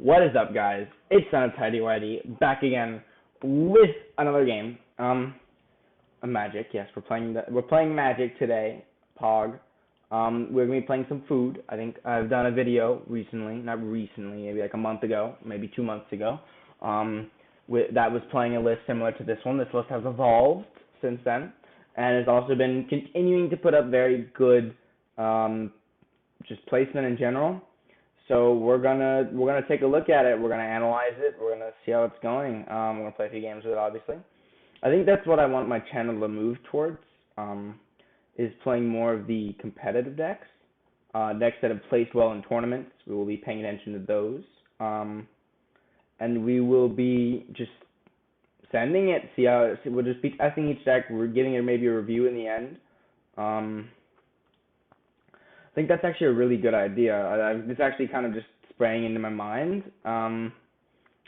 What is up, guys? It's Tidy Whitey back again with another game. Magic. Yes, we're playing Magic today. Pog. We're gonna be playing some food. I think I've done a video recently, not recently, maybe like a month ago, maybe 2 months ago. That was playing a list similar to this one. This list has evolved since then, and has also been continuing to put up very good, just placement in general. So we're gonna take a look at it. We're gonna analyze it. We're gonna see how it's going. We're gonna play a few games with it, obviously. I think that's what I want my channel to move towards. Is playing more of the competitive decks, decks that have placed well in tournaments. We will be paying attention to those, and we will be just sending it. We'll just be testing each deck. We're giving it maybe a review in the end. I think that's actually a really good idea. It's actually kind of just spraying into my mind. I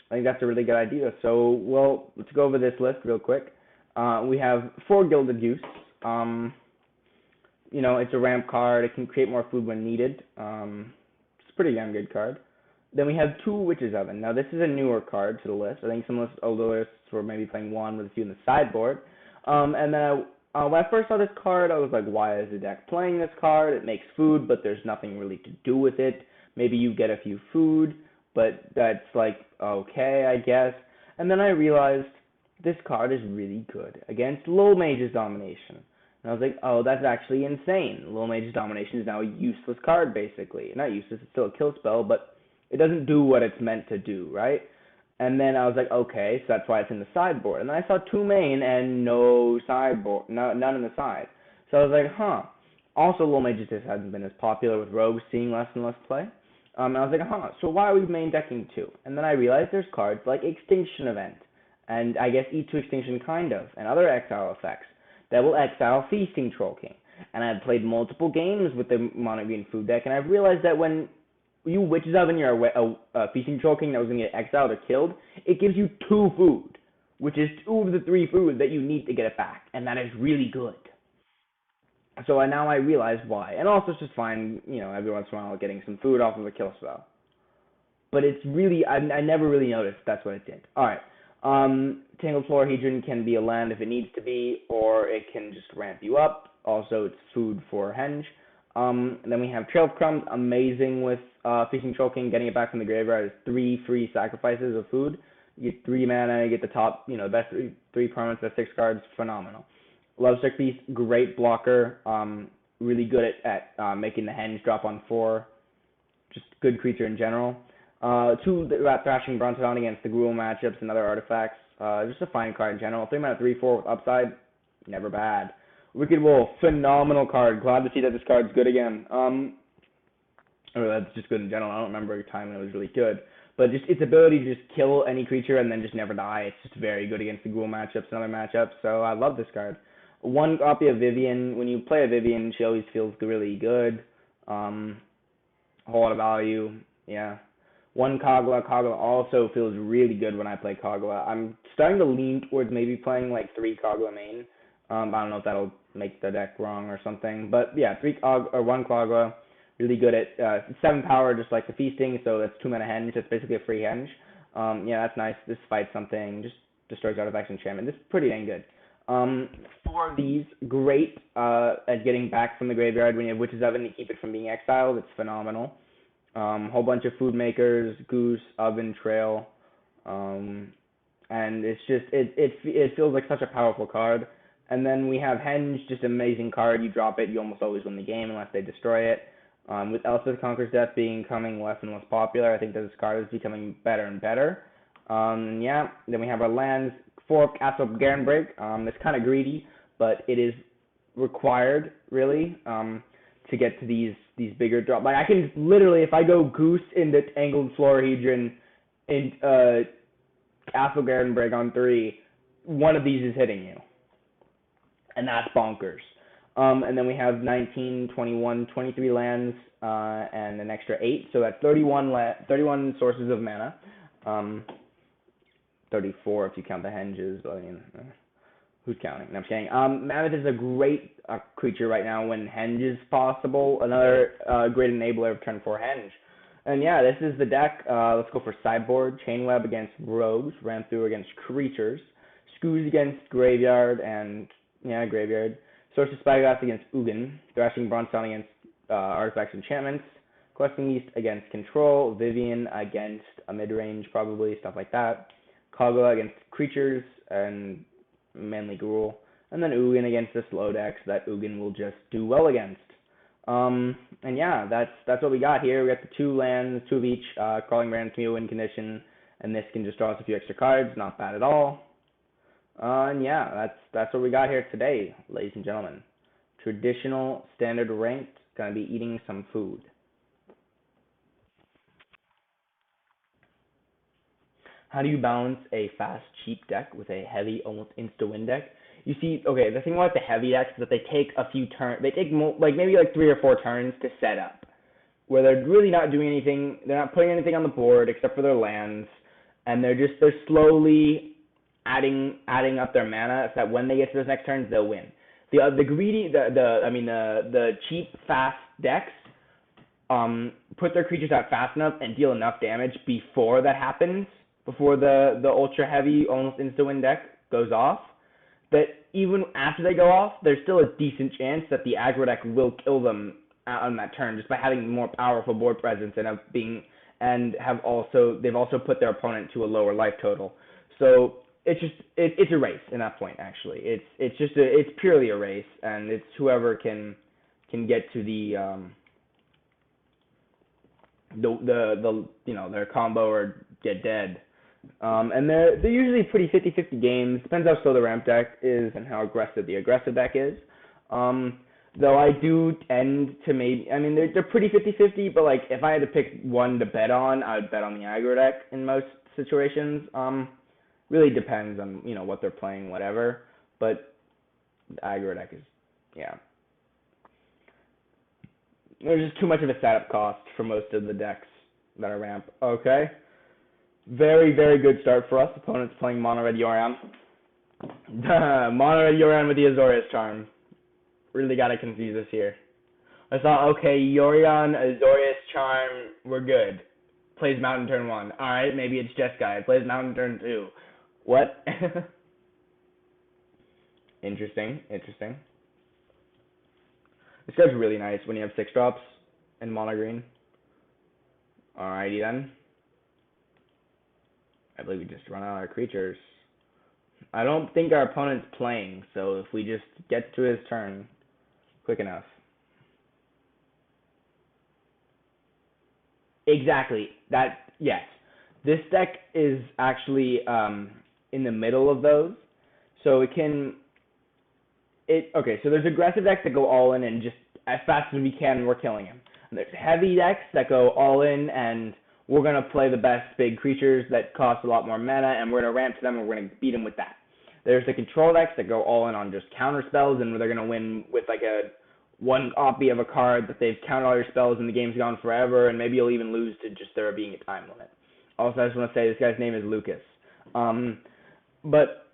think that's a really good idea. So, well, let's go over this list real quick. We have 4 Gilded Goose. It's a ramp card. It can create more food when needed. It's a pretty damn good card. Then we have 2 Witch's Oven. Now, this is a newer card to the list. I think some older lists were maybe playing 1 with a few in the sideboard. And then when I first saw this card, I was like, why is the deck playing this card? It makes food, but there's nothing really to do with it. Maybe you get a few food, but that's like, okay, I guess. And then I realized this card is really good against Low Mage's Domination. And I was like, oh, that's actually insane. Low Mage's Domination is now a useless card, basically. Not useless, it's still a kill spell, but it doesn't do what it's meant to do, right? And then I was like, okay, so that's why it's in the sideboard. And then I saw 2 main and no sideboard, none in the side. So I was like, huh. Also, Low Mages just hasn't been as popular with rogues seeing less and less play. And I was like, huh, so why are we main decking 2? And then I realized there's cards like Extinction Event, and I guess E2 Extinction kind of, and other exile effects that will exile Feasting Troll King. And I've played multiple games with the Mono Green food deck, and I've realized that when you Witch's Oven your Feasting Troll King that was going to get exiled or killed, it gives you 2 food, which is 2 of the 3 food that you need to get it back, and that is really good. So now I realize why. And also it's just fine, every once in a while getting some food off of a kill spell. But it's really, I never really noticed that's what it did. Alright, Tangled Florahedron can be a land if it needs to be, or it can just ramp you up. Also, it's food for Henge. And then we have Trail of Crumbs, amazing with Feasting Troll King, getting it back from the graveyard is 3 free sacrifices of food. You get 3 mana, you get the top, the best 3 permanents, the 6 cards, phenomenal. Lovesick Beast, great blocker, really good at making the Henge drop on 4, just good creature in general. 2 Rat Thrashing Brontodon against the Gruul matchups and other artifacts, just a fine card in general. 3 mana, 3/4 with upside, never bad. Wicked Wolf, phenomenal card. Glad to see that this card's good again. That's just good in general. I don't remember a time when it was really good. But just its ability to just kill any creature and then just never die, it's just very good against the Gruul matchups and other matchups. So I love this card. 1 copy of Vivian. When you play a Vivian, she always feels really good. A whole lot of value. Yeah. 1 Kogla. Kogla also feels really good when I play Kogla. I'm starting to lean towards maybe playing like 3 Kogla main. I don't know if that'll make the deck wrong or something, but yeah, 1 Kogla, really good at 7 power, just like the Feasting, so that's 2 mana Henge. It's basically a free Henge. Yeah, that's nice. This fights something, just destroys artifacts and enchantment. This is pretty dang good. 4 of these, great at getting back from the graveyard when you have Witch's Oven to keep it from being exiled. It's phenomenal. Whole bunch of food makers, Goose, Oven, Trail, and it's just it feels like such a powerful card. And then we have Henge, just an amazing card. You drop it, you almost always win the game unless they destroy it. With Elspeth Conquers Death becoming less and less popular, I think that this card is becoming better and better. Yeah, then we have our lands. 4 Castle of Garenbrig. It's kind of greedy, but it is required, really, to get to these bigger drops. Like, I can literally, if I go Goose into Tangled Florahedron in Castle Garenbrig on 3, one of these is hitting you. And that's bonkers. And then we have 19, 21, 23 lands, and an extra 8. So that's 31 sources of mana. 34 if you count the Henges. I mean, who's counting? No, I'm kidding. Mammoth is a great creature right now when Henge is possible. Another great enabler of turn 4 Henge. And yeah, this is the deck. Let's go for sideboard. Chainweb against rogues. Ran through against creatures. Scooze against graveyard and yeah, graveyard. Source of Spyglass against Ugin. Thrashing Bronzestone against artifacts enchantments. Questing Yeast against control. Vivian against a mid-range probably, stuff like that. Kagura against creatures and mainly Gruul. And then Ugin against the slow decks that Ugin will just do well against. And yeah, that's what we got here. We got the 2 lands, 2 of each. Crawling Random can be a win condition, and this can just draw us a few extra cards. Not bad at all. And yeah, that's what we got here today, ladies and gentlemen. Traditional, standard ranked. Gonna be eating some food. How do you balance a fast, cheap deck with a heavy, almost insta-win deck? You see, okay, the thing about the heavy decks is that they take a few turns. They take maybe like 3 or 4 turns to set up, where they're really not doing anything. They're not putting anything on the board except for their lands, and they're slowly adding up their mana so that when they get to those next turns, they'll win. The cheap, fast decks put their creatures out fast enough and deal enough damage before that happens, before the ultra heavy, almost insta-win deck goes off, that even after they go off, there's still a decent chance that the aggro deck will kill them on that turn just by having more powerful board presence they've also put their opponent to a lower life total. So it's a race in that point. Actually, it's purely a race, and it's whoever can get to their combo or get dead. And they're usually pretty 50-50 games. Depends how slow the ramp deck is and how aggressive the aggressive deck is. Though I do tend to they're pretty 50-50, but like if I had to pick one to bet on, I would bet on the aggro deck in most situations. Really depends on what they're playing, whatever. But the aggro deck is, yeah. There's just too much of a setup cost for most of the decks that are ramp. Okay. Very, very good start for us. Opponents playing Mono Red Yorion. Mono Red Yorion with the Azorius Charm. Really got to confuse us here. I thought, okay, Yorion, Azorius Charm, we're good. Plays Mountain turn 1. Alright, maybe it's Jeskai. Plays Mountain turn 2. What? Interesting. This guy's really nice when you have 6 drops and mono green. Alrighty then. I believe we just run out our creatures. I don't think our opponent's playing, so if we just get to his turn quick enough. Exactly. Yes. This deck is actually in the middle of those. So so there's aggressive decks that go all in and just as fast as we can, we're killing him. And there's heavy decks that go all in and we're going to play the best big creatures that cost a lot more mana, and we're going to ramp to them, and we're going to beat them with that. There's the control decks that go all in on just counter spells, and they're going to win with like a one copy of a card that they've counted all your spells, and the game's gone forever, and maybe you'll even lose to just there being a time limit. Also, I just want to say this guy's name is Lucas. But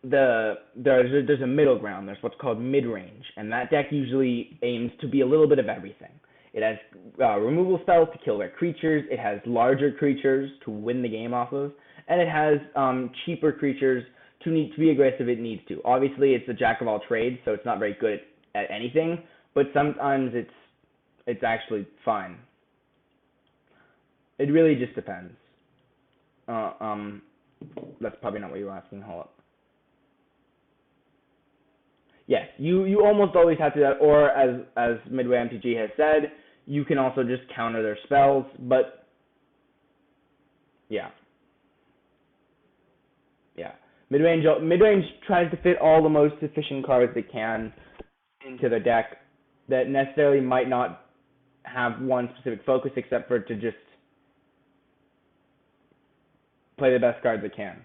there's a middle ground. There's what's called mid-range, and that deck usually aims to be a little bit of everything. It has removal spells to kill their creatures. It has larger creatures to win the game off of, and it has cheaper creatures to be aggressive if it needs to. Obviously, it's a jack of all trades, so it's not very good at anything. But sometimes it's actually fine. It really just depends. That's probably not what you were asking. Hold up. Yes, you almost always have to do that, or as Midway MTG has said, you can also just counter their spells, but yeah. Midrange tries to fit all the most efficient cards it can into the deck that necessarily might not have one specific focus except for to just play the best cards it can.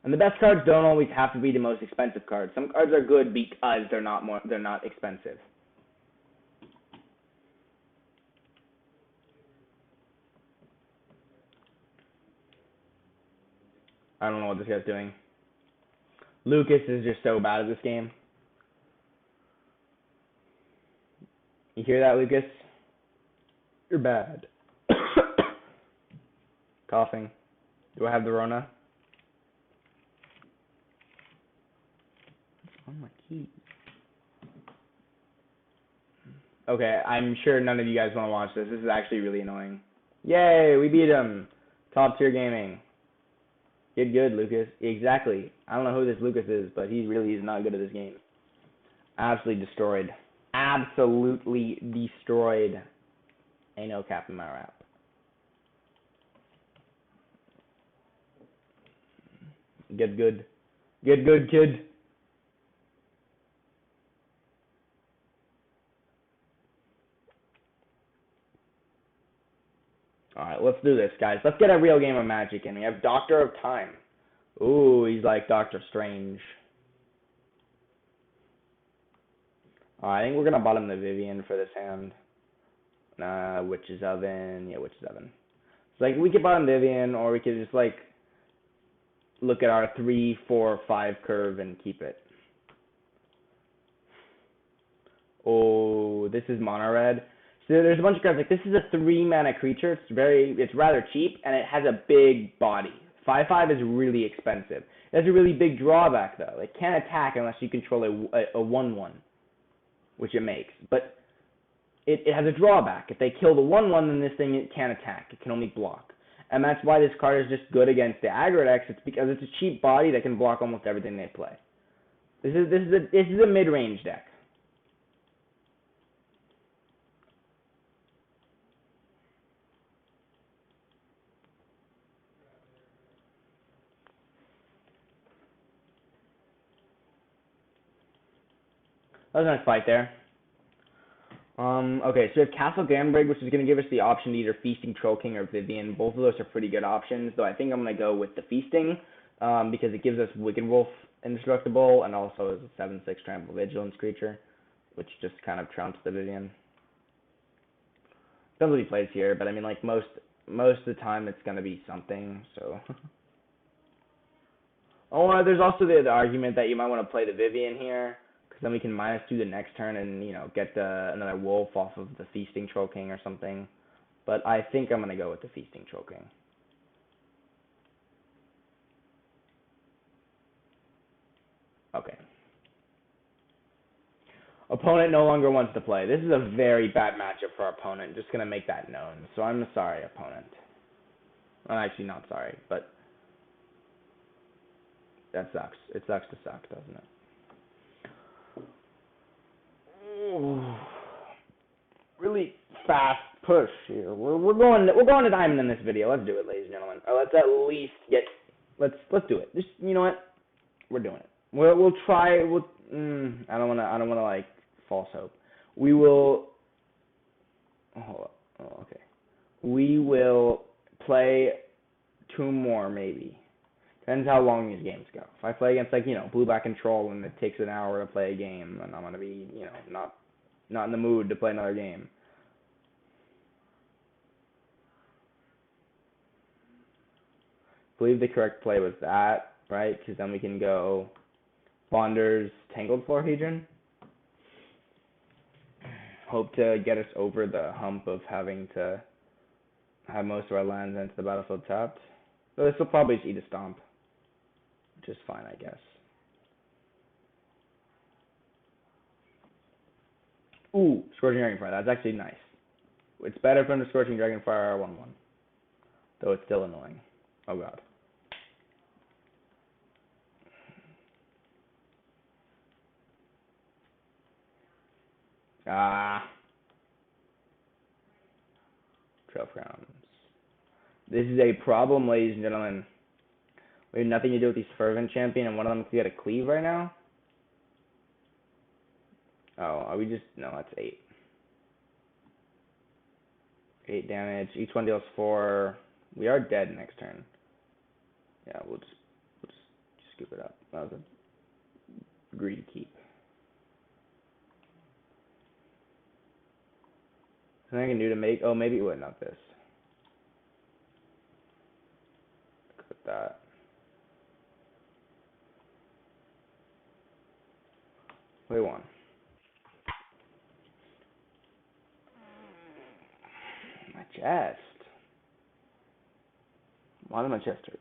And the best cards don't always have to be the most expensive cards. Some cards are good because they're not expensive. I don't know what this guy's doing. Lucas is just so bad at this game. You hear that, Lucas? You're bad. Coughing. Do I have the Rona? What's on my keys? Okay, I'm sure none of you guys want to watch this. This is actually really annoying. Yay, we beat him. Top tier gaming. Get good, Lucas. Exactly. I don't know who this Lucas is, but he really is not good at this game. Absolutely destroyed. Absolutely destroyed. Ain't no cap in my rap. Get good. Get good, kid. Alright, let's do this, guys. Let's get a real game of Magic in. We have Doctor of Time. Ooh, he's like Doctor Strange. I think we're going to bottom the Vivian for this hand. Witch's Oven. Yeah, Witch's Oven. So, like, we could bottom Vivian, or we could just, like, look at our 3, 4, 5 curve and keep it. Oh, this is mono red. So there's a bunch of cards. Like, this is a 3-mana creature. It's rather cheap, and it has a big body. 5/5 is really expensive. It has a really big drawback, though. It can't attack unless you control a 1/1, which it makes. But it has a drawback. If they kill the 1/1, then this thing it can't attack. It can only block. And that's why this card is just good against the aggro decks. It's because it's a cheap body that can block almost everything they play. This is a mid-range deck. That was a nice fight there. Okay, so we have Castle Gambrig, which is going to give us the option to either Feasting, Troll King, or Vivian. Both of those are pretty good options, though I think I'm going to go with the Feasting, because it gives us Wicked Wolf indestructible, and also is a 7/6 Trample Vigilance creature, which just kind of trumps the Vivian. Depends what he plays here, but I mean, like, most of the time it's going to be something, so... there's also the argument that you might want to play the Vivian here, because then we can -2 the next turn and, get another wolf off of the Feasting Troll King or something. But I think I'm going to go with the Feasting Troll King. Okay. Opponent no longer wants to play. This is a very bad matchup for our opponent. Just going to make that known. So I'm sorry, opponent. I'm actually not sorry, but that sucks. It sucks to suck, doesn't it? Ooh. Really fast push here. We're going to diamond in this video. Let's do it, ladies and gentlemen. Or let's at least get let's do it. Just you know what? We're doing it. We'll try. I don't wanna like false hope. We will. Hold up. Oh, okay. We will play 2 more maybe. Depends how long these games go. If I play against like blue black control and it takes an hour to play a game, then I'm gonna be not in the mood to play another game. I believe the correct play was that, right? Because then we can go Bonder's Tangled Florahedron. Hope to get us over the hump of having to have most of our lands into the battlefield tapped. So this will probably just eat a stomp, which is fine, I guess. Ooh, Scorching Dragonfire. That's actually nice. It's better from the Scorching Dragonfire 1/1, though it's still annoying. Oh god. Ah. 12 crowns. This is a problem, ladies and gentlemen. We have nothing to do with these Fervent Champion, and one of them can get a cleave right now. Oh, are we just... No, that's 8. 8 damage. Each one deals 4. We are dead next turn. Yeah, we'll just scoop it up. That was a greedy keep. Something I can do to make... Oh, maybe... Wait, not this. Put that. Play 1. My chest. Why did my chest hurt?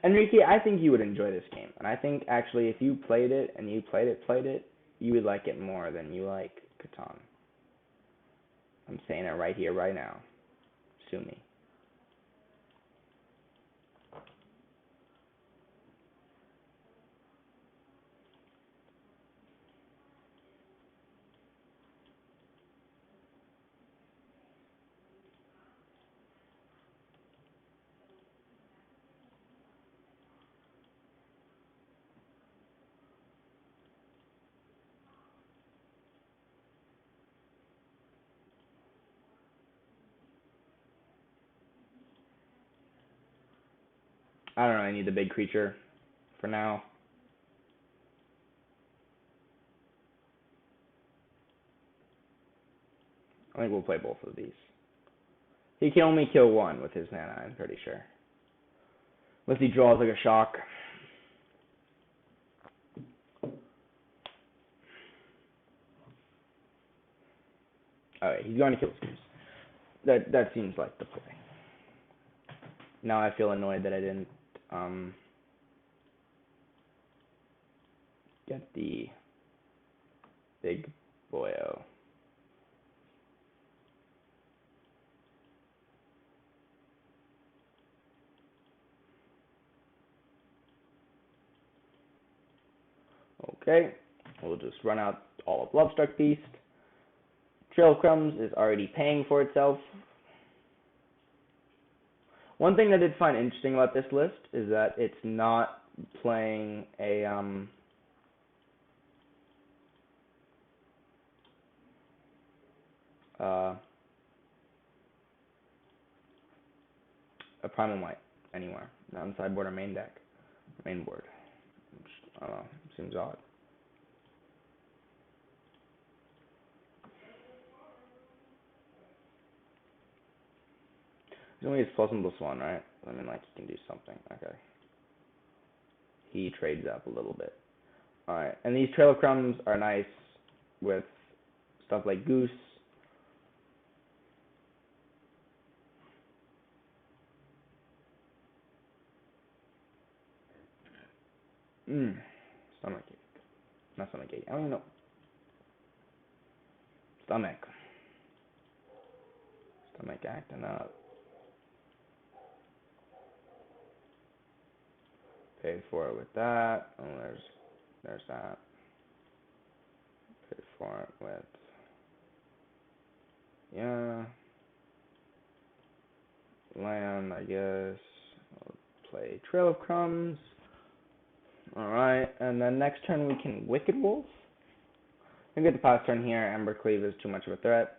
Enrique, I think you would enjoy this game, and I think actually if you played it and you played it, you would like it more than you like Catan. I'm saying it right here, right now. Sue me. I don't really need the big creature for now. I think we'll play both of these. He can only kill one with his mana, I'm pretty sure. Unless he draws like a shock. Alright, he's going to kill Screws. That seems like the play. Now I feel annoyed that I didn't get the big boyo. Okay, we'll just run out all of Lovestruck Beast. Trail of Crumbs is already paying for itself. One thing I did find interesting about this list is that it's not playing a Primal Might anywhere. Not on sideboard or main deck. Main board. Which, I don't know, seems odd. He's only his +1/+1, right? I mean, like, he can do something. Okay. He trades up a little bit. Alright, and these Trail of Crumbs are nice with stuff like Goose. Stomachache. Not stomachache. I don't even know. Stomach acting up. Paid for it with that. Oh, there's that. Paid for it with, yeah, land, I guess. I'll play Trail of Crumbs. Alright, and then next turn we can Wicked Wolf. I think at the past turn here, Embercleave is too much of a threat.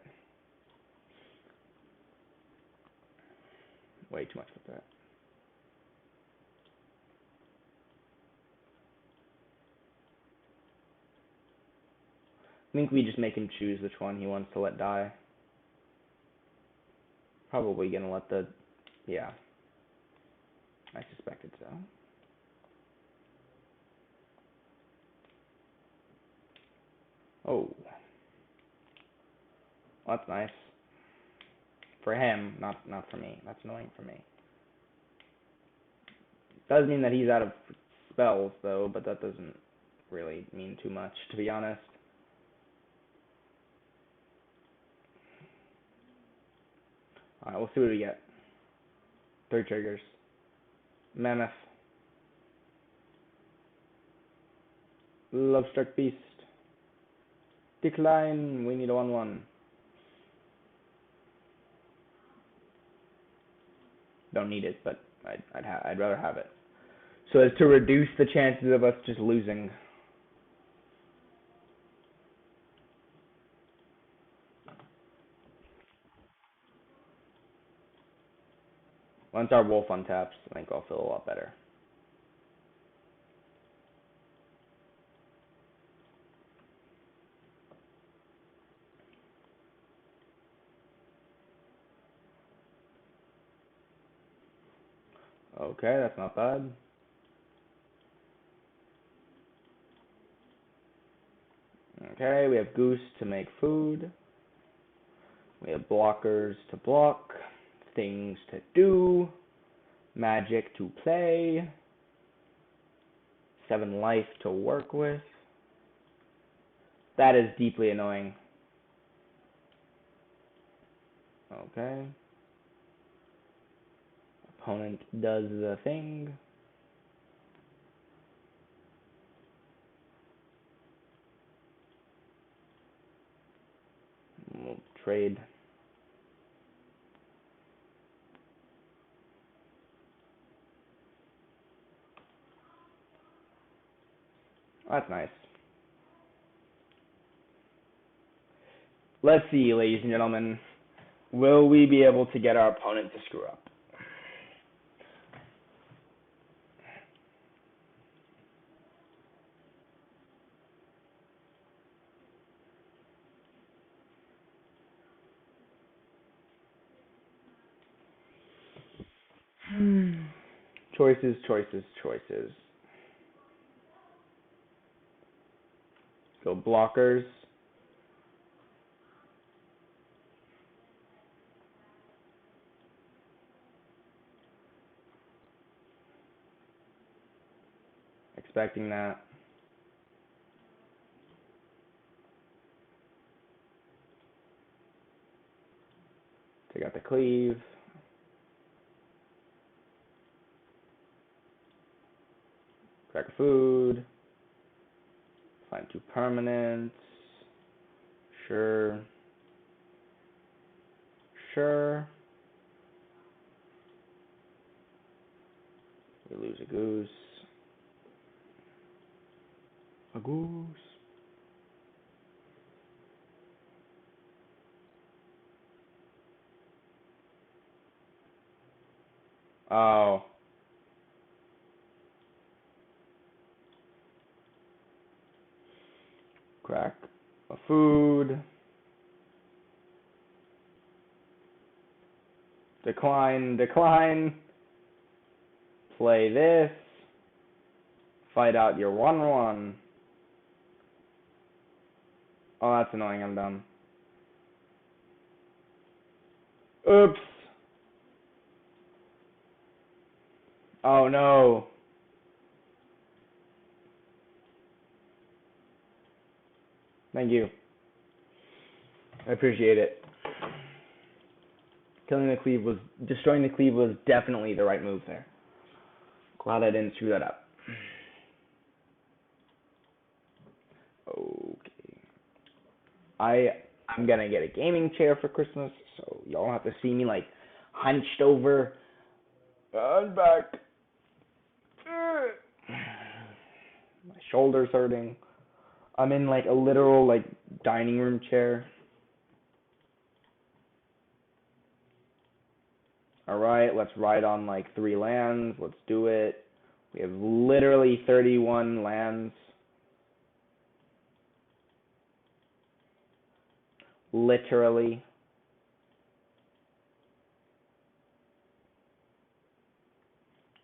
Way too much of a threat. I think we just make him choose which one he wants to let die. Probably gonna let the, yeah. I suspected so. Oh. Well, that's nice. For him, not for me. That's annoying for me. Does mean that he's out of spells, though, but that doesn't really mean too much, to be honest. Alright, we'll see what we get. 3 triggers. Mammoth. Lovestruck Beast. Decline. We need a 1/1. Don't need it, but I'd rather have it. So as to reduce the chances of us just losing. Once our wolf untaps, I think I'll feel a lot better. Okay, that's not bad. Okay, we have Goose to make food. We have blockers to block, things to do, magic to play, 7 life to work with. That is deeply annoying. Okay. Opponent does the thing. We'll trade. That's nice. Let's see, ladies and gentlemen. Will we be able to get our opponent to screw up? Choices, choices, choices. So blockers. Expecting that. Take out the cleave. Crack a food. Find 2 permanents. Sure. Sure. We lose a goose. A goose. Oh. Crack a food. Decline, decline. Play this. Fight out your 1/1. Oh, that's annoying. I'm done. Oops. Oh, no. Thank you. I appreciate it. Destroying the cleave was definitely the right move there. Glad I didn't screw that up. Okay. I'm gonna get a gaming chair for Christmas, so y'all have to see me like hunched over. I'm back. My shoulder's hurting. I'm in like a literal like dining room chair. Alright, let's ride on like 3 lands. Let's do it. We have literally 31 lands. Literally.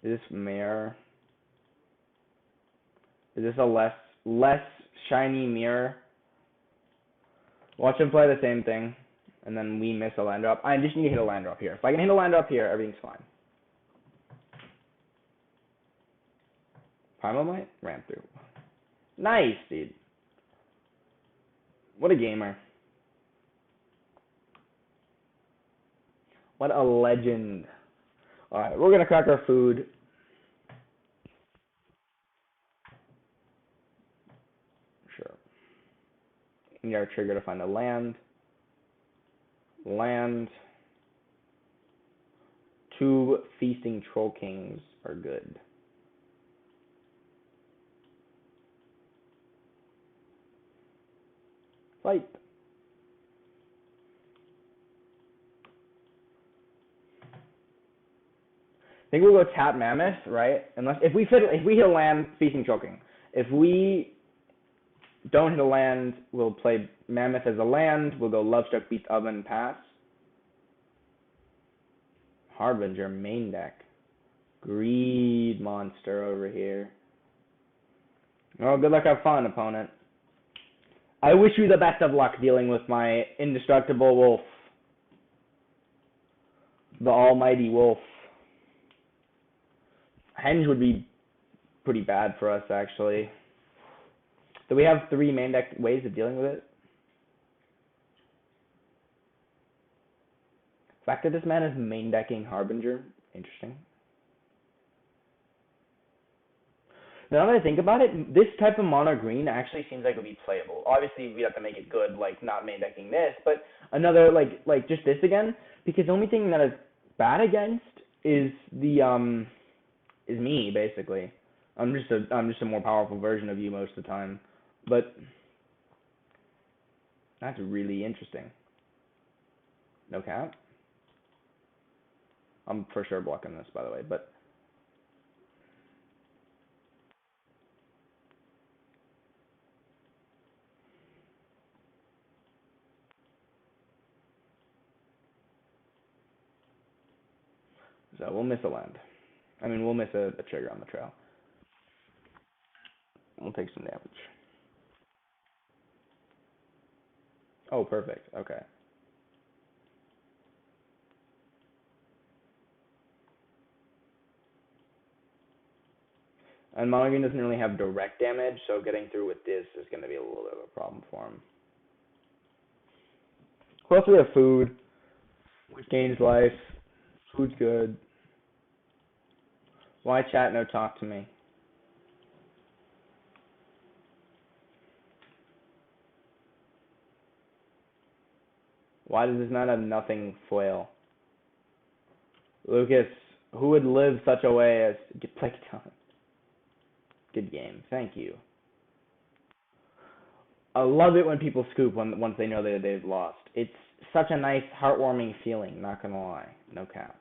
Is this mirror? Is this a less shiny mirror? Watch him play the same thing, and then we miss a land drop. I just need to hit a land drop here. If I can hit a land drop here, everything's fine. Primal Might? Ran through. Nice, dude. What a gamer. What a legend. Alright, we're going to crack our food. Sure. We need our trigger to find a land. Land. 2 Feasting Troll Kings are good. Fight. I think we'll go tap Mammoth, right? Unless if we hit a land, Feasting Troll King. If we don't hit a land, we'll play Mammoth as a land. We'll go Lovestruck, Beast Oven, pass. Harbinger main deck. Greed monster over here. Oh, good luck, have fun, opponent. I wish you the best of luck dealing with my indestructible wolf. The almighty wolf. Henge would be pretty bad for us, actually. Do we have 3 main deck ways of dealing with it? The fact that this man is main decking Harbinger, interesting. Now that I think about it, this type of mono green actually seems like it would be playable. Obviously, we have to make it good, like not main decking this, but another like just this again, because the only thing that is bad against is the is me basically. I'm just a more powerful version of you most of the time, but that's really interesting. No cap. I'm for sure blocking this, by the way, but so we'll miss a land. I mean, we'll miss a trigger on the trail. We'll take some damage. Oh, perfect. Okay. And mono green doesn't really have direct damage, so getting through with this is going to be a little bit of a problem for him. Plus, we have food, which gains life. Food's good. Why chat? No, talk to me. Why does this man have nothing flail? Lucas, who would live such a way as get play time? Good game. Thank you. I love it when people scoop once they know that they've lost. It's such a nice, heartwarming feeling, not gonna lie. No cap.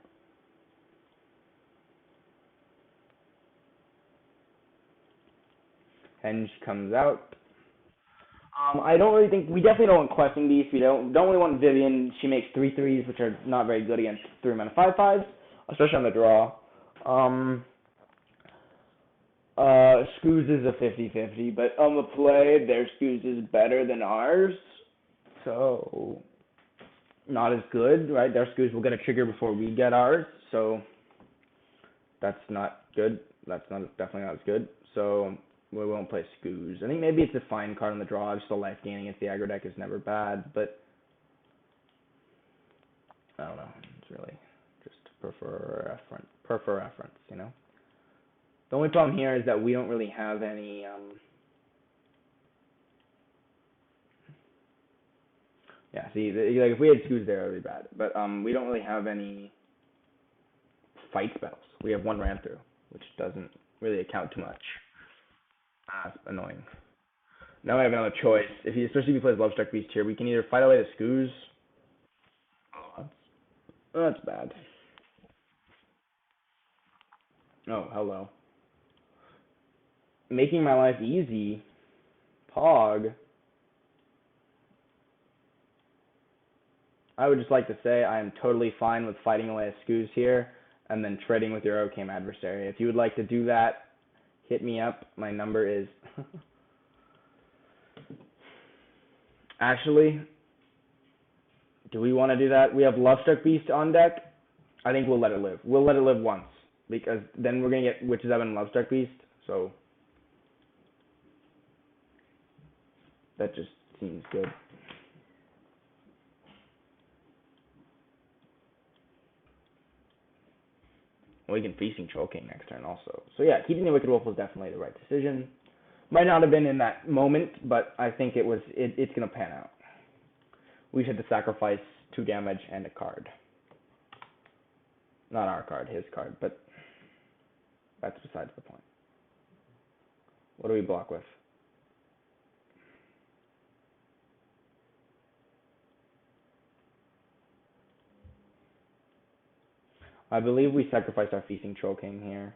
Henge comes out. I don't really think we definitely don't want Questing Beast. We don't really want Vivian. She makes 3/3s, which are not very good against 3-mana 5/5s, especially on the draw. Scooz is a 50-50, but on the play, their Scooz is better than ours, so not as good, right? Their Scooz will get a trigger before we get ours, so that's not good. That's definitely not as good. So we won't play Scooz. I think maybe it's a fine card on the draw. Just the life gaining against the aggro deck is never bad, but I don't know. It's really just prefer reference, you know? The only problem here is that we don't really have any yeah, see, like if we had Scooz there, it would be bad. But we don't really have any fight spells. We have 1 ran through, which doesn't really account too much. That's annoying. Now we have another choice. Especially if he plays Lovestruck Beast here, we can either fight away the Scooz. Oh, that's bad. Oh, hello. Making my life easy. Pog. I would just like to say I am totally fine with fighting away a Scooz here and then trading with your Ocam adversary. If you would like to do that, hit me up. My number is... Actually, do we want to do that? We have Lovestruck Beast on deck. I think we'll let it live. We'll let it live once, because then we're going to get Witches Oven and Lovestruck Beast, so that just seems good. We can Feasting Troll King next turn also. So yeah, keeping the Wicked Wolf was definitely the right decision. Might not have been in that moment, but I think it's going to pan out. We just had to sacrifice 2 damage and a card. Not our card, his card, but that's besides the point. What do we block with? I believe we sacrificed our Feasting Troll King here.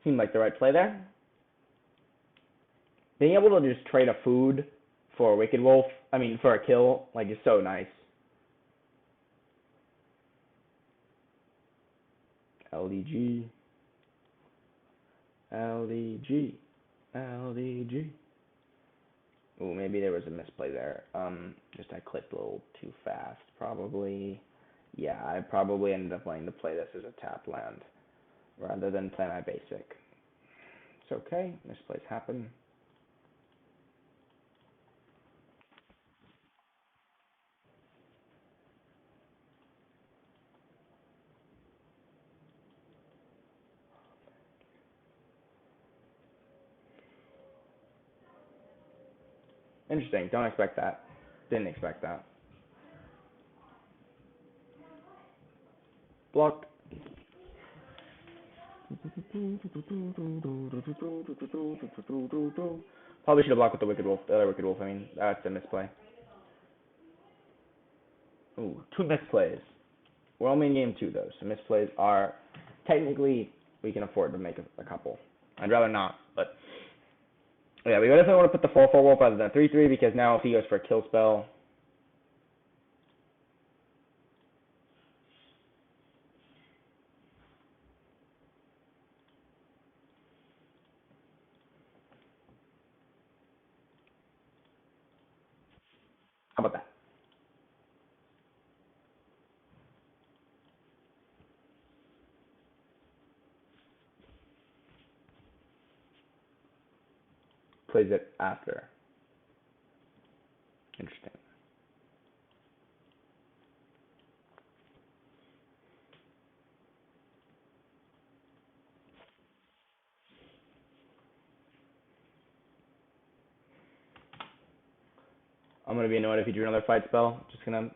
Seemed like the right play there. Being able to just trade a food for a Wicked Wolf, for a kill, like, is so nice. LDG. LDG. LDG. Ooh, maybe there was a misplay there. Just I clicked a little too fast, probably. Yeah, I probably ended up wanting to play this as a tap land rather than play my basic. It's okay, misplays happen. Interesting, don't expect that. Didn't expect that. Blocked. Probably should have blocked with the Wicked Wolf, the other Wicked Wolf, I mean. That's a misplay. Ooh, 2 misplays. We're only in game 2 though, so misplays are technically we can afford to make a couple. I'd rather not, but yeah, we definitely want to put the 4/4 wolf rather than 3/3 because now if he goes for a kill spell, how about that? Plays it after. Interesting. I'm gonna be annoyed if he drew another fight spell. Just gonna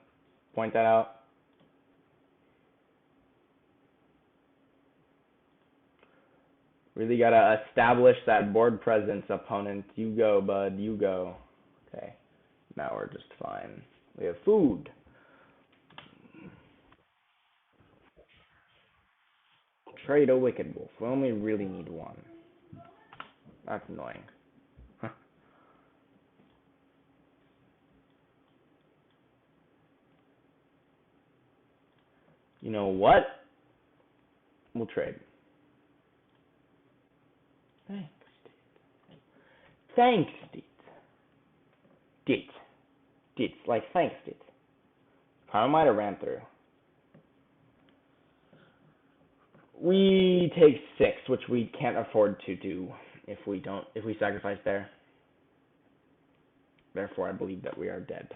point that out. Really gotta establish that board presence, opponent. You go, bud. You go. Okay. Now we're just fine. We have food. Trade a Wicked Wolf. We only really need 1. That's annoying. You know what? We'll trade. Thanks, dude. Thanks, dude. Dit. Dit. Like, thanks, dude. I might have ran through. We take 6, which we can't afford to do if we sacrifice there. Therefore, I believe that we are dead.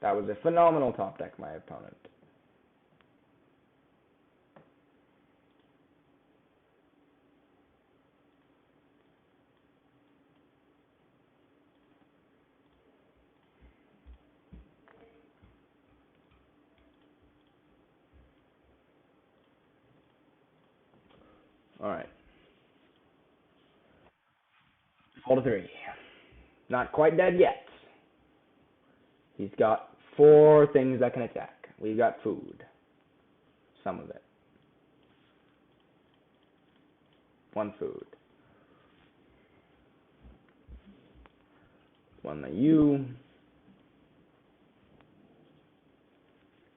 That was a phenomenal top deck, my opponent. Alright. Fall to 3. Not quite dead yet. He's got 4 things that can attack. We've got food. Some of it. 1 food. 1 to you.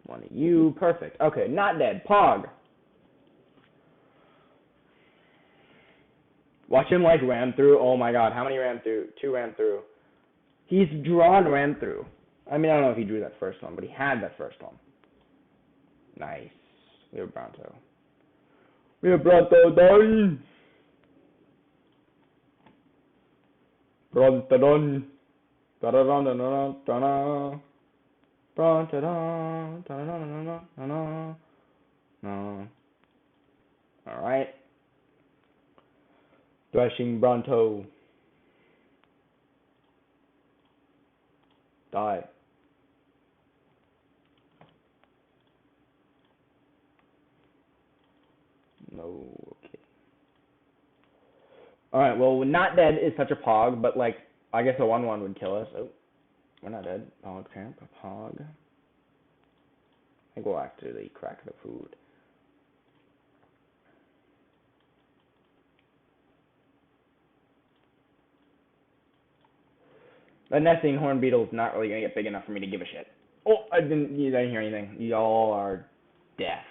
1 to you. Perfect. Okay, not dead. Pog. Watch him like ram through. Oh my god, how many ran through? 2 ran through. He's drawn ran through. I mean, I don't know if he drew that first one, but he had that first one. Nice. We have Bronto. We have Bronto done. Bronto done. Da-da-da-da-da-da-da. Bronto done. Da-da-da-da-da-da-da. Alright. Thrashing Bronto. Die. No, okay. Alright, well, not dead is such a pog, but, like, I guess a 1/1 would kill us. Oh, we're not dead. Pog champ, a pog. I think we'll actually crack the food. That nesting horn beetle is not really going to get big enough for me to give a shit. Oh, I didn't hear anything. Y'all are deaf.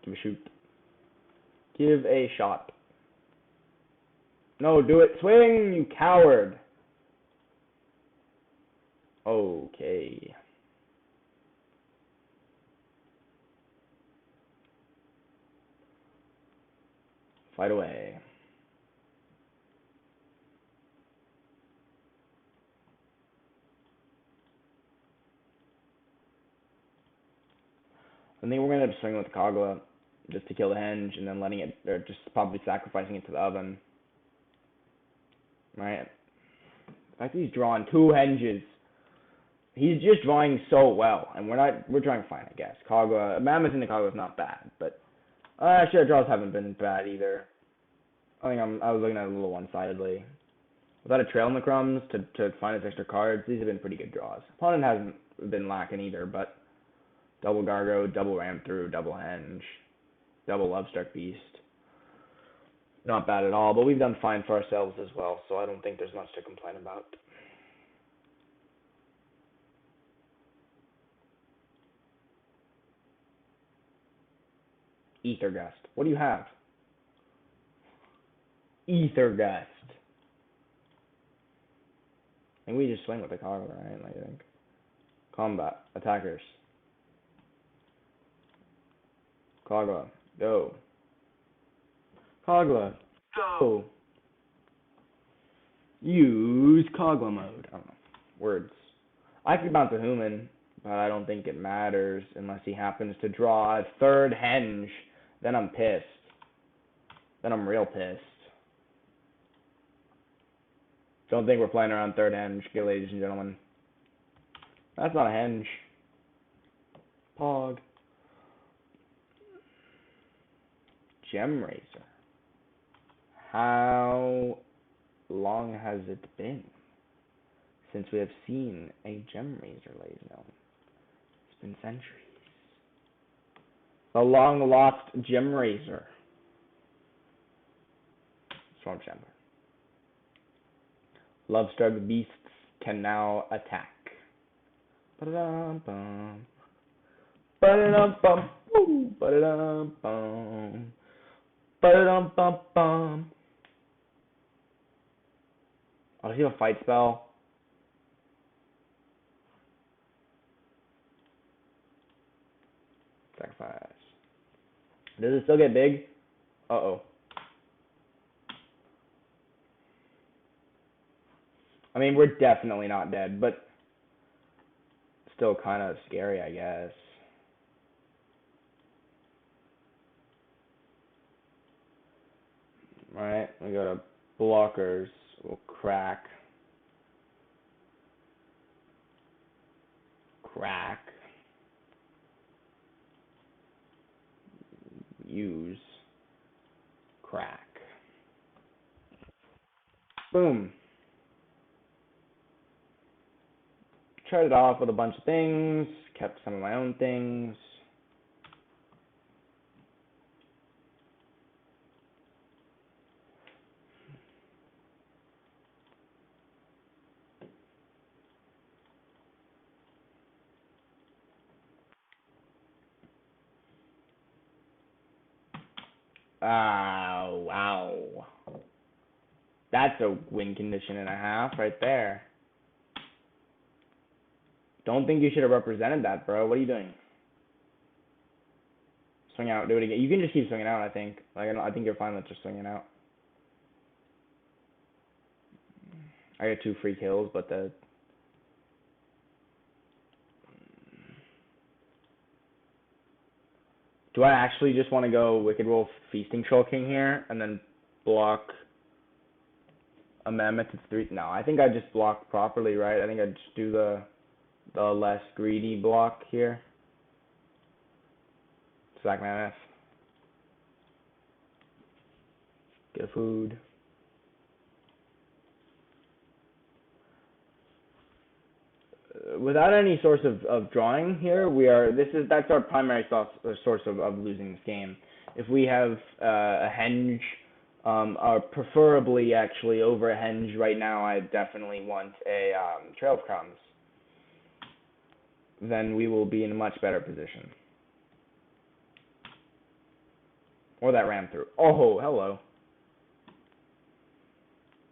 Give a shoot. Give a shot. No, do it. Swing, you coward. Okay. Fight away. I think we're gonna end up swinging with Kagura just to kill the henge and then letting it, or just probably sacrificing it to the oven. Right? The fact that he's drawing 2 henges, he's just drawing so well, and we're drawing fine, I guess. Kagura, Mammoth into Kagura is not bad, but actually our draws haven't been bad either. I think I was looking at it a little one-sidedly. Without a trail in the crumbs to find its extra cards, these have been pretty good draws. Opponent hasn't been lacking either, but double Gargo, double Ram Through, double Henge, double Lovestruck Beast. Not bad at all, but we've done fine for ourselves as well, so I don't think there's much to complain about. Ether Gust. What do you have? Ether Gust. I think we just swing with the Kagura, right? I think. Combat. Attackers. Kagura. Go. Kagura. Go. Use Kagura mode. I don't know. Words. I could bounce a human, but I don't think it matters unless he happens to draw a 3rd henge. Then I'm pissed. Then I'm real pissed. Don't think we're playing around 3rd henge, ladies and gentlemen. That's not a henge. Pog. Gem Razor. How long has it been since we have seen a Gem Razor, ladies and gentlemen? It's been centuries. The long lost Gem Razor. Storm Chamber. Lovestruck Beasts can now attack. Ba-da-dum-bum. Ba-da-dum-bum. Woo. Ba-da-dum-bum. Ba-da-dum-bum-bum. Oh, does he have a fight spell? Sacrifice. Does it still get big? Uh-oh. I mean, we're definitely not dead, but still kind of scary, I guess. Right, we go to blockers. We'll crack. Crack. Use. Crack. Boom. Tried it off with a bunch of things. Kept some of my own things. Wow. That's a win condition and a half right there. Don't think you should have represented that, bro. What are you doing? Swing out. Do it again. You can just keep swinging out, I think. I think you're fine with just swinging out. I got 2 free kills, but the... Do I actually just want to go Wicked Wolf Feasting Troll King here and then block a Mammoth to 3? No, I think I just block properly, right? I think I just do the less greedy block here. Sack Mammoth. Get a food. Without any source of drawing here, that's our primary source of losing this game. If we have a henge, or preferably actually over a henge right now, I definitely want a Trail of Crumbs. Then we will be in a much better position. Or that ran through. Oh, hello.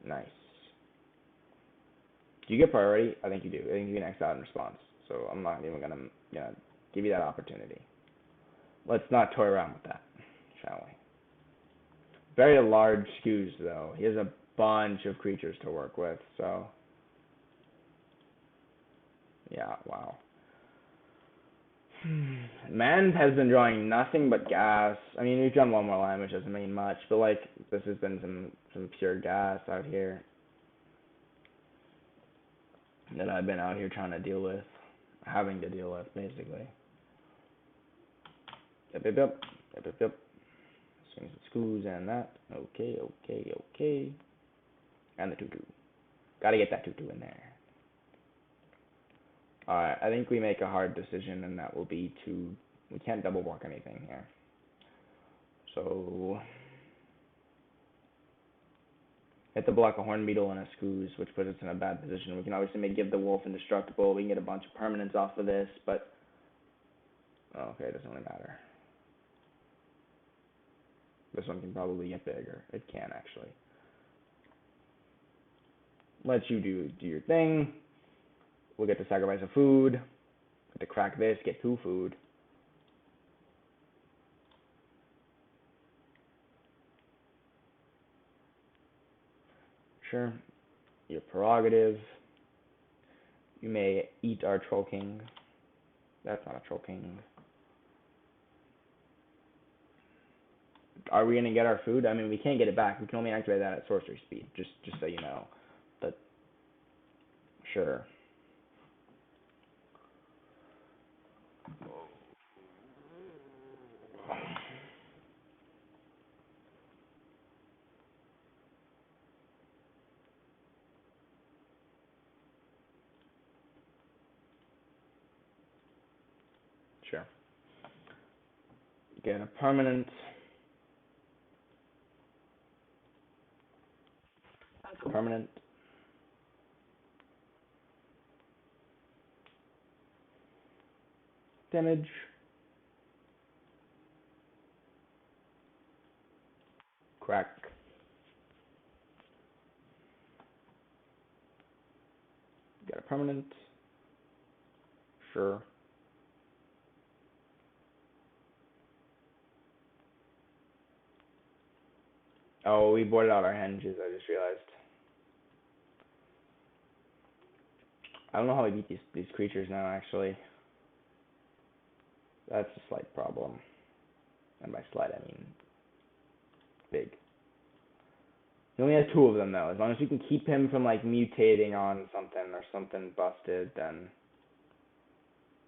Nice. Do you get priority? I think you do. I think you can X out in response. So I'm not even gonna give you that opportunity. Let's not toy around with that, shall we? Very large skews though. He has a bunch of creatures to work with, so yeah, wow. Man has been drawing nothing but gas. I mean, we've drawn one more line, which doesn't mean much, but like this has been some pure gas out here that I've been out here trying to deal with, having to deal with basically. Yep. Swings and screws and that. Okay. And the tutu. Gotta get that tutu in there. Alright, I think we make a hard decision, and that will be we can't double block anything here. So, hit the block a horn beetle and a screws, which puts us in a bad position. We can obviously give the wolf indestructible. We can get a bunch of permanents off of this, but okay, it doesn't really matter. This one can probably get bigger. It can actually. Let you do your thing. We'll get to sacrifice a food. Get to crack this, get 2 food. Sure. Your prerogative. You may eat our Troll King. That's not a Troll King. Are we gonna get our food? I mean, we can't get it back. We can only activate that at sorcery speed. Just so you know. But sure. Sure. Get a permanent. Permanent. Damage. Crack. Get a permanent. Sure. Oh, we boarded out our hinges, I just realized. I don't know how we beat these creatures now, actually. That's a slight problem. And by slight, I mean big. He only has 2 of them, though. As long as we can keep him from, like, mutating on something or something busted, then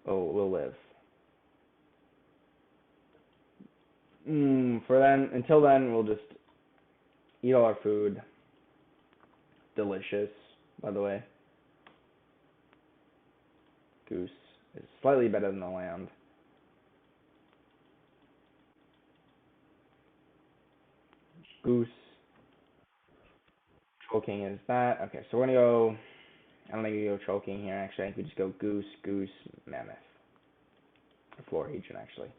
we'll live. Until then, we'll just eat all our food. Delicious, by the way. Goose is slightly better than the land. Goose. Troll King is that. Okay, so we're gonna go. I don't think we go Troll King here. Actually, I think we just go Goose, Mammoth. Or Floor Region, actually.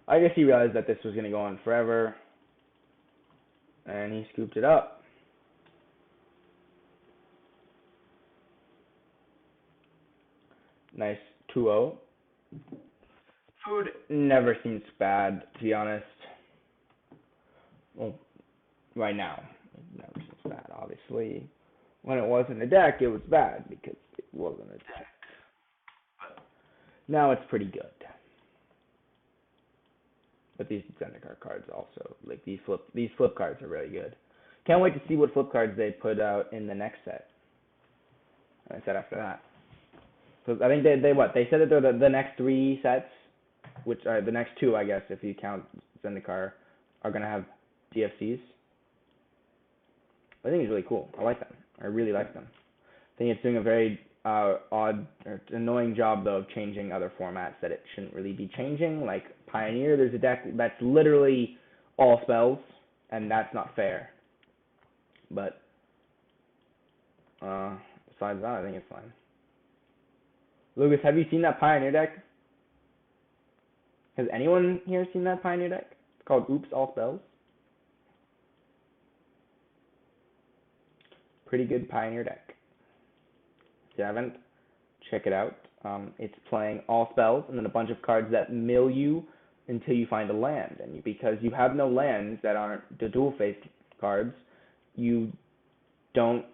I guess he realized that this was gonna go on forever, and he scooped it up. Nice 2-0. Food never seems bad, to be honest. Well, right now, it never seems bad. Obviously, when it wasn't a deck, it was bad because it wasn't a deck. But now it's pretty good. But these Zendikar cards also, like these flip cards are really good. Can't wait to see what flip cards they put out in the next set. And I said after that. So I think they said that they're the next 3 sets, which are the next 2, I guess, if you count Zendikar, are gonna have DFCs. I think it's really cool. I like them. I really like them. I think it's doing a very odd or annoying job though of changing other formats that it shouldn't really be changing. Like Pioneer, there's a deck that's literally all spells, and that's not fair. But besides that, I think it's fine. Lucas, have you seen that Pioneer deck? Has anyone here seen that Pioneer deck? It's called Oops All Spells. Pretty good Pioneer deck. If you haven't, check it out. It's playing all spells and then a bunch of cards that mill you until you find a land. And because you have no lands that aren't the dual face cards, you don't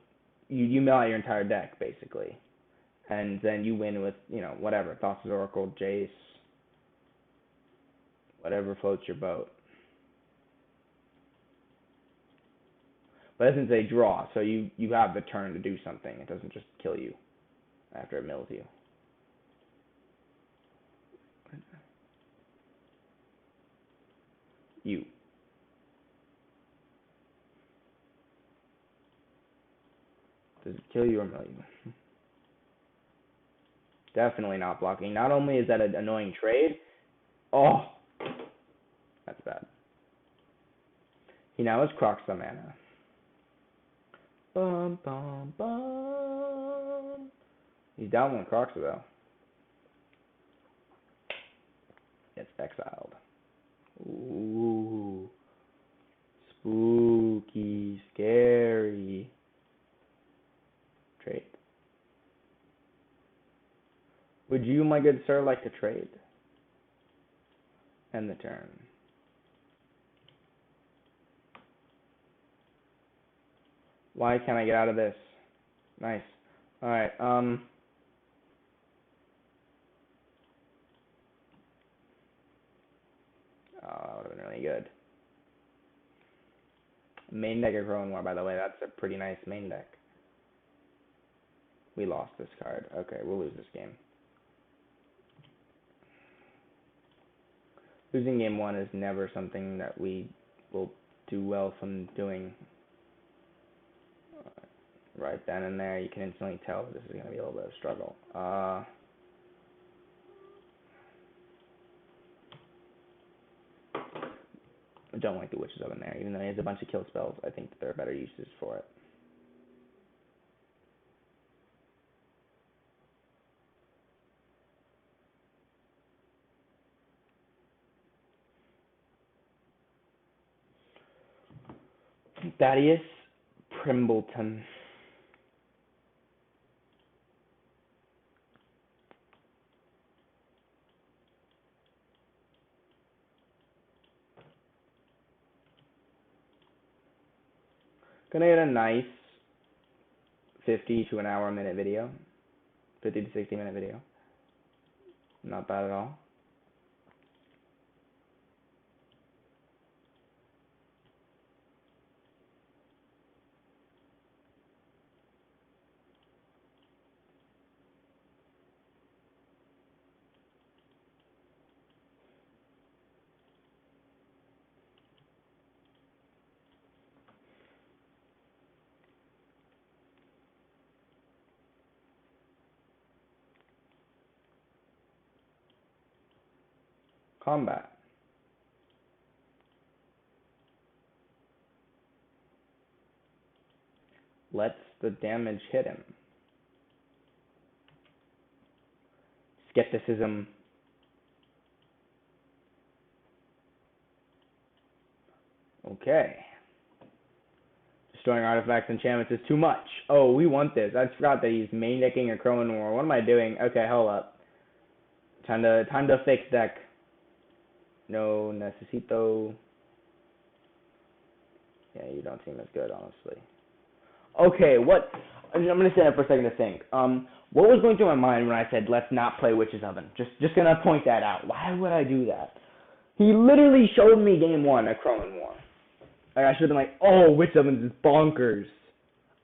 you mill out your entire deck basically, and then you win with whatever Thassa's Oracle, Jace, whatever floats your boat. But it doesn't say draw, so you have the turn to do something. It doesn't just kill you after it mills you. Does it kill you or mill you? Definitely not blocking. Not only is that an annoying trade, oh, that's bad. He now has Crocs the mana. Bum, bum, bum. He's down one Crocs though. It's exiled. Ooh. Spooky, scary. Trade. Would you, my good sir, like to trade? End the turn. Why can't I get out of this? Nice. Alright, oh, that would have been really good. Main deck of Growing War, by the way, that's a pretty nice main deck. We lost this card. Okay, we'll lose this game. Losing game one is never something that we will do well from doing. Right then and there, you can instantly tell this is going to be a little bit of a struggle. I don't like the Witch's Oven there, even though he has a bunch of kill spells. I think that there are better uses for it. Thaddeus Primbleton. Gonna get a nice 50 to an hour a minute video. 50 to 60 minute video. Not bad at all. Combat. Lets the damage hit him. Skepticism. Okay. Destroying artifacts and enchantments is too much. Oh, we want this. I forgot that he's main decking a Crowan War. What am I doing? Okay, hold up. Time to fix deck. No necesito. Yeah, you don't seem as good, honestly. Okay, what? I'm gonna stand up for a second to think. What was going through my mind when I said let's not play Witch's Oven? Just gonna point that out. Why would I do that? He literally showed me game one at Crowan War. Like I should have been like, oh, Witch's Oven is bonkers.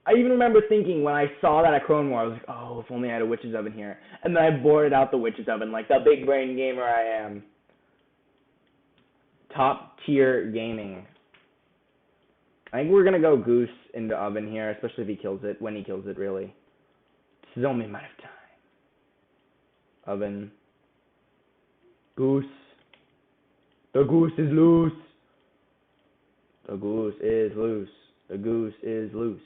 I even remember thinking when I saw that at Crowan War, I was like, oh, if only I had a Witch's Oven here. And then I boarded out the Witch's Oven like the big brain gamer I am. Top tier gaming. I think we're gonna go Goose into Oven here, especially if he kills it. When he kills it, really. This is only a matter of time. Oven. Goose. The goose is loose. The goose is loose. The goose is loose.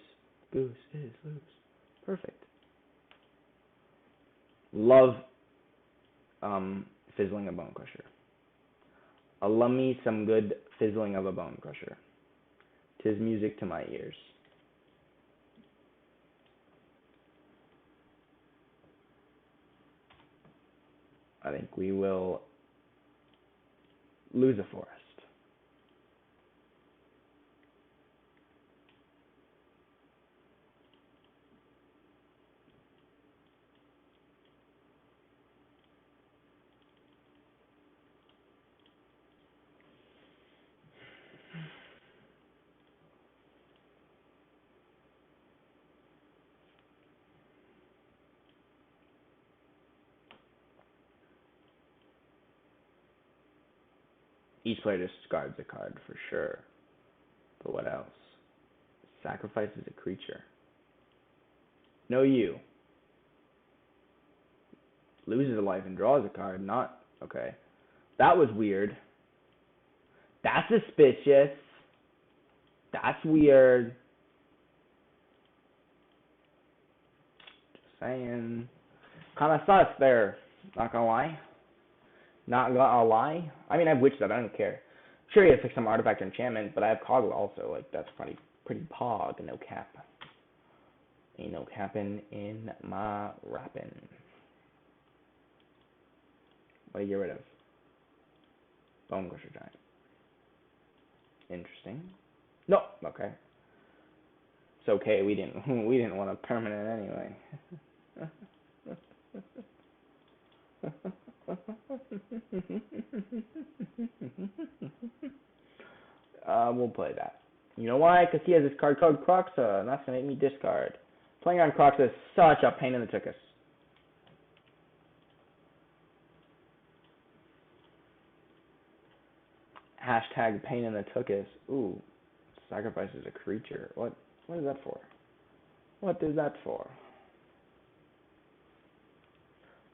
Goose is loose. Perfect. Love fizzling a bone crusher. Love me some good fizzling of a bone crusher. 'Tis music to my ears. I think we will lose a forest. Each player discards a card for sure. But what else? Sacrifices a creature. No, you. Loses a life and draws a card. Not okay. That was weird. That's suspicious. That's weird. Just saying. Kind of sus there. Not gonna lie. Not gonna lie. I mean, I have Witch Up. I don't care. Sure, he has like some artifact or enchantment, but I have Coggle also. Like that's pretty pog. No cap. Ain't no capping in my rapping. What do you get rid of? Bone Crusher Giant. Interesting. No. Okay. It's okay. We didn't want a permanent anyway. We'll play that. You know why? Because he has this card called Croxa, and that's going to make me discard. Playing on Croxa is such a pain in the tuchus. Hashtag pain in the tuchus. Ooh, sacrifices a creature. What is that for? What is that for?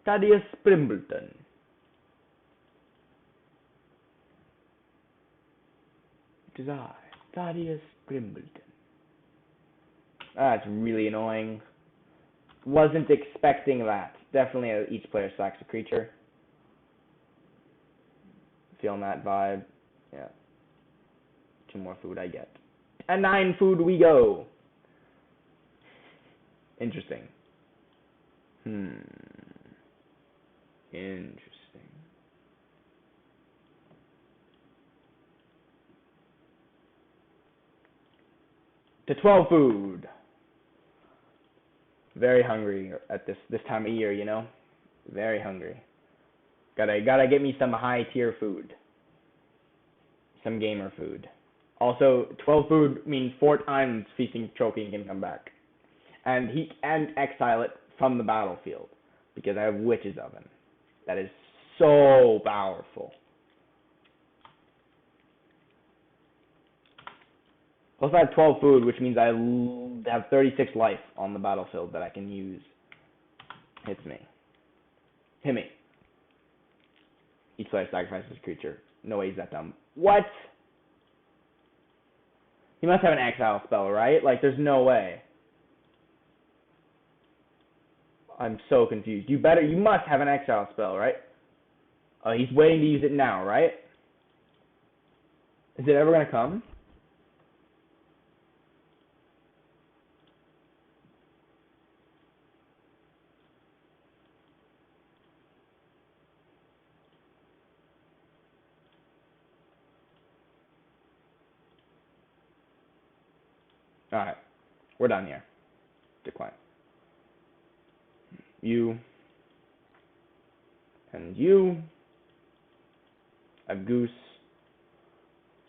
Thaddeus Primbleton. It is I, Thaddeus Primbleton. That's really annoying. Wasn't expecting that. Definitely each player sacks a creature. Feeling that vibe. Yeah. 2 more food I get. And 9 food we go. Interesting. Interesting. To 12 food. Very hungry at this time of year, you know? Very hungry. Gotta get me some high tier food. Some gamer food. Also, 12 food means 4 times Feasting Choking can come back. And he can exile it from the battlefield. Because I have Witch's Oven. That is so powerful. Plus I have 12 food, which means I have 36 life on the battlefield that I can use. Hits me. Hit me. Each player sacrifices a creature. No way he's that dumb. What? He must have an exile spell, right? Like, there's no way. I'm so confused. You must have an exile spell, right? Oh, he's waiting to use it now, right? Is it ever gonna come? Alright. We're done here. Decline. You. And you. I have Goose.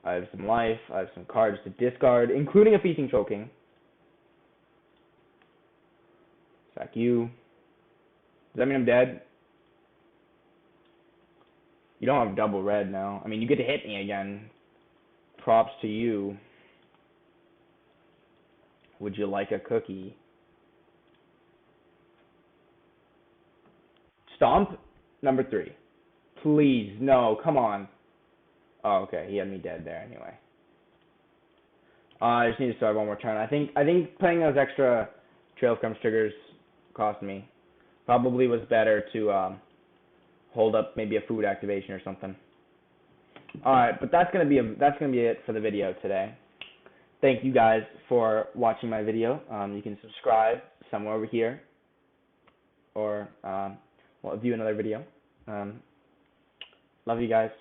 I have some life. I have some cards to discard, including a Feasting Choking. Sack you. Does that mean I'm dead? You don't have double red now. I mean, you get to hit me again. Props to you. Would you like a cookie? Stomp, number 3. Please, no, come on. Oh, okay, he had me dead there anyway. I just need to start 1 more turn. I think playing those extra Trail of Crumbs triggers cost me. Probably was better to hold up maybe a food activation or something. All right, but that's gonna be it for the video today. Thank you guys for watching my video. You can subscribe somewhere over here, or view another video. Love you guys.